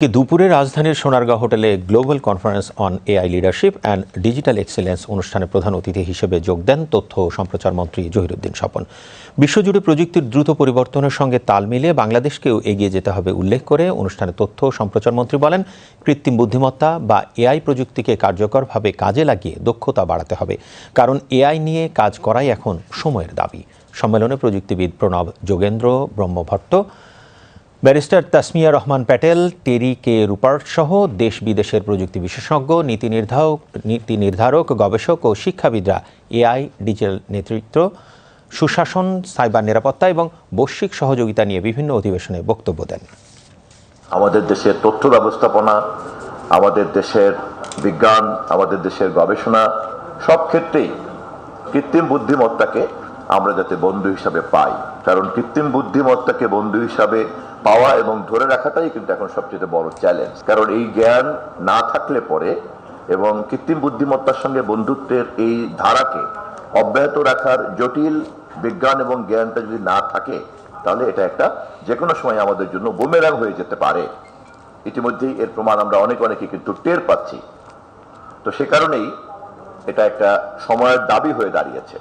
দুপুরে রাজধানীর সোনারগাঁও হোটেলে global conference on AI leadership and digital excellence অনুষ্ঠানে প্রধান অতিথি হিসেবে যোগ দেন তথ্য ও সম্প্রচার মন্ত্রী জহিরুদ্দিন স্বপন। বিশ্বজুড়ে প্রযুক্তির দ্রুত পরিবর্তনের সঙ্গে তাল মিলিয়ে বাংলাদেশকেও এগিয়ে যেতে হবে উল্লেখ করে অনুষ্ঠানে তথ্য ও সম্প্রচার মন্ত্রী বলেন, কৃত্রিম বুদ্ধিমত্তা বা এআই প্রযুক্তিকে কার্যকরভাবে কাজে লাগিয়ে দক্ষতা বাড়াতে হবে, কারণ এআই নিয়ে কাজ করাই এখন সময়ের দাবি। সম্মেলনে প্রযুক্তিবিদ প্রণব যোগেন্দ্র ব্রহ্মভট্ট, ব্যারিস্টার তাসমিয়া রহমান প্যাটেল, টেরি কে রুপার্ট সহ দেশ বিদেশের প্রযুক্তি বিশেষজ্ঞ, নীতি নির্ধারক, গবেষক ও শিক্ষাবিদরা এআই, ডিজিটাল নেতৃত্ব, সুশাসন, সাইবার নিরাপত্তা এবং বৈশ্বিক সহযোগিতা নিয়ে বিভিন্ন অধিবেশনে বক্তব্য দেন। আমাদের দেশের তথ্য ব্যবস্থাপনা, আমাদের দেশের বিজ্ঞান, আমাদের দেশের গবেষণা সব ক্ষেত্রেই কৃত্রিম বুদ্ধিমত্তাকে আমরা যাতে বন্ধু হিসাবে পাই, কারণ কৃত্রিম বুদ্ধিমত্তাকে বন্ধু হিসাবে পাওয়া এবং ধরে রাখাটাই কিন্তু এখন সবচেয়ে বড় চ্যালেঞ্জ। কারণ এই জ্ঞান না থাকলে পরে এবং কৃত্রিম বুদ্ধিমত্তার সঙ্গে বন্ধুত্বের এই ধারাকে অব্যাহত রাখার জটিল বিজ্ঞান এবং জ্ঞানটা যদি না থাকে, তাহলে এটা একটা যে কোনো সময় আমাদের জন্য বুমেরাং হয়ে যেতে পারে। ইতিমধ্যেই এর প্রমাণ আমরা অনেকে কিন্তু টের পাচ্ছি। তো সে কারণেই এটা একটা সময়ের দাবি হয়ে দাঁড়িয়েছে।